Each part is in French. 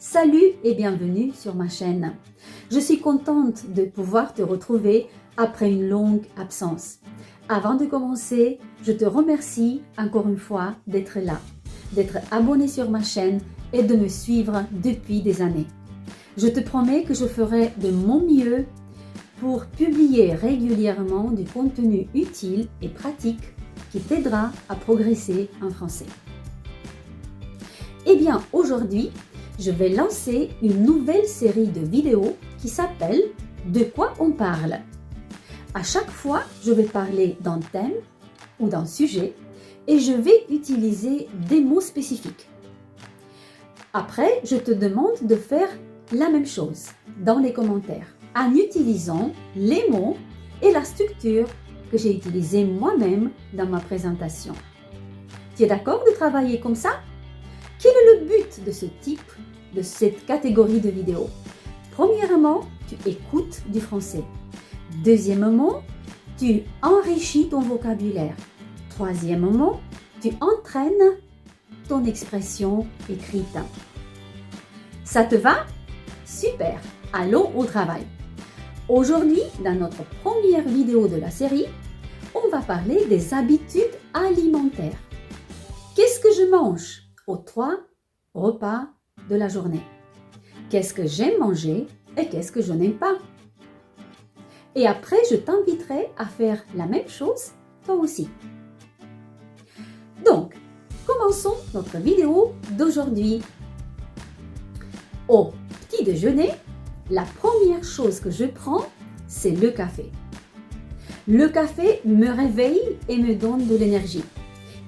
Salut et bienvenue sur ma chaîne. Je suis contente de pouvoir te retrouver après une longue absence. Avant de commencer, je te remercie encore une fois d'être là, d'être abonné sur ma chaîne et de me suivre depuis des années. Je te promets que je ferai de mon mieux pour publier régulièrement du contenu utile et pratique qui t'aidera à progresser en français. Eh bien, aujourd'hui, je vais lancer une nouvelle série de vidéos qui s'appelle « De quoi on parle ?» À chaque fois, je vais parler d'un thème ou d'un sujet et je vais utiliser des mots spécifiques. Après, je te demande de faire la même chose dans les commentaires en utilisant les mots et la structure que j'ai utilisée moi-même dans ma présentation. Tu es d'accord de travailler comme ça? Quel est le but de cette catégorie de vidéos? Premièrement, tu écoutes du français. Deuxièmement, tu enrichis ton vocabulaire. Troisièmement, tu entraînes ton expression écrite. Ça te va? Super! Allons au travail. Aujourd'hui, dans notre première vidéo de la série, on va parler des habitudes alimentaires. Qu'est-ce que je mange aux 3 repas de la journée? Qu'est-ce que j'aime manger et qu'est-ce que je n'aime pas? Et après, je t'inviterai à faire la même chose, toi aussi. Donc, commençons notre vidéo d'aujourd'hui. Au petit déjeuner, la première chose que je prends, c'est le café. Le café me réveille et me donne de l'énergie.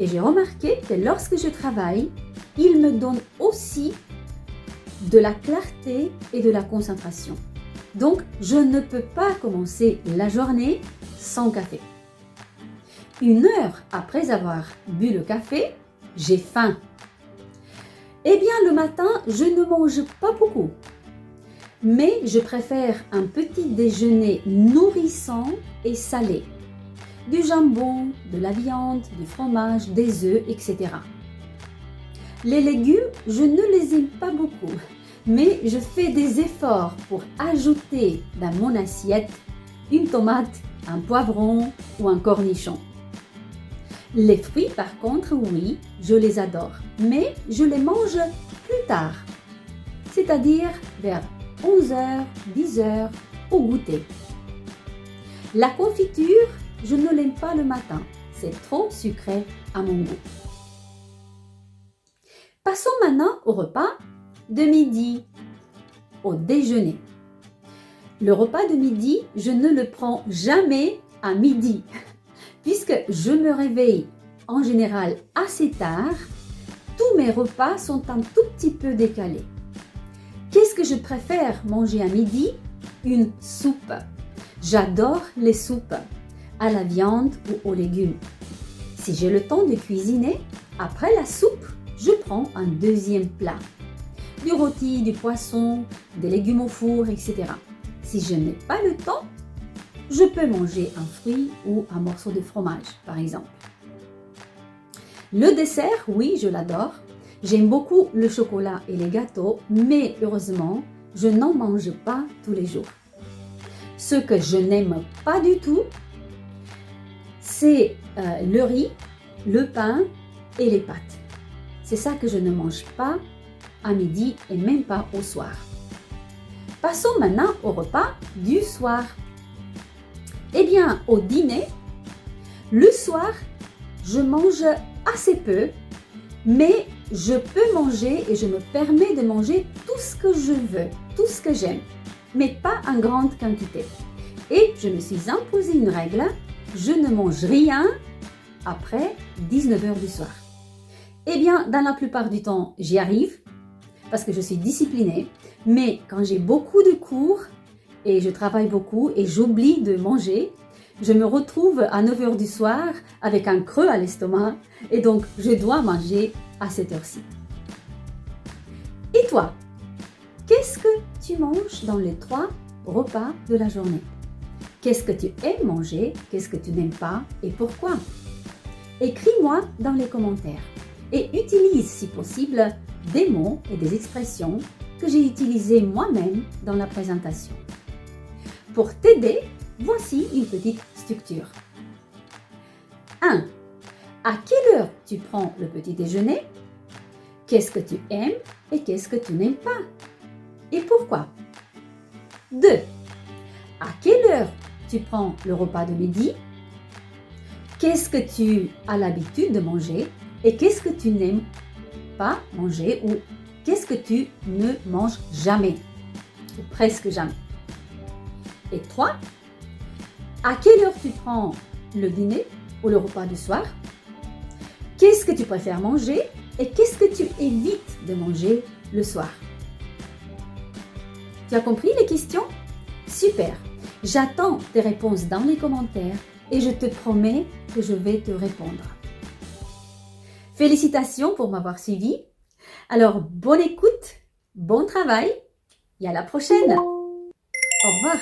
Et j'ai remarqué que lorsque je travaille, il me donne aussi de la clarté et de la concentration. Donc, je ne peux pas commencer la journée sans café. 1 heure après avoir bu le café, j'ai faim. Eh bien, le matin, je ne mange pas beaucoup. Mais je préfère un petit déjeuner nourrissant et salé. Du jambon, de la viande, du fromage, des œufs, etc. Les légumes, je ne les aime pas beaucoup, mais je fais des efforts pour ajouter dans mon assiette une tomate, un poivron ou un cornichon. Les fruits, par contre, oui, je les adore, mais je les mange plus tard, c'est-à-dire vers 11h, 10h au goûter. La confiture, je ne l'aime pas le matin, c'est trop sucré à mon goût. Passons maintenant au repas de midi, au déjeuner. Le repas de midi, je ne le prends jamais à midi, puisque je me réveille en général assez tard. Tous mes repas sont un tout petit peu décalés. Qu'est-ce que je préfère manger à midi? Une soupe. J'adore les soupes à la viande ou aux légumes. Si j'ai le temps de cuisiner, après la soupe, je prends un deuxième plat. Du rôti, du poisson, des légumes au four, etc. Si je n'ai pas le temps, je peux manger un fruit ou un morceau de fromage, par exemple. Le dessert, oui, je l'adore. J'aime beaucoup le chocolat et les gâteaux, mais heureusement, je n'en mange pas tous les jours. Ce que je n'aime pas du tout, c'est le riz, le pain et les pâtes. C'est ça que je ne mange pas à midi et même pas au soir. Passons maintenant au repas du soir. Eh bien, au dîner, le soir, je mange assez peu, mais je peux manger et je me permets de manger tout ce que je veux, tout ce que j'aime, mais pas en grande quantité. Et je me suis imposé une règle, je ne mange rien après 19h du soir. Eh bien, dans la plupart du temps, j'y arrive parce que je suis disciplinée, mais quand j'ai beaucoup de cours et je travaille beaucoup et j'oublie de manger, je me retrouve à 9h du soir avec un creux à l'estomac et donc je dois manger à cette heure-ci. Et toi, qu'est-ce que tu manges dans les 3 repas de la journée? Qu'est-ce que tu aimes manger? Qu'est-ce que tu n'aimes pas et pourquoi? Écris-moi dans les commentaires et utilise si possible des mots et des expressions que j'ai utilisées moi-même dans la présentation. Pour t'aider, voici une petite structure. 1. À quelle heure tu prends le petit déjeuner? Qu'est-ce que tu aimes et qu'est-ce que tu n'aimes pas? Et pourquoi? 2. À quelle heure tu prends le repas de midi? Qu'est-ce que tu as l'habitude de manger et qu'est-ce que tu n'aimes pas manger ou qu'est-ce que tu ne manges jamais ou presque jamais? Et 3. À quelle heure tu prends le dîner ou le repas du soir? Qu'est-ce que tu préfères manger et qu'est-ce que tu évites de manger le soir? Tu as compris les questions? Super! J'attends tes réponses dans les commentaires et je te promets que je vais te répondre. Félicitations pour m'avoir suivi. Alors, bonne écoute, bon travail et à la prochaine. Au revoir.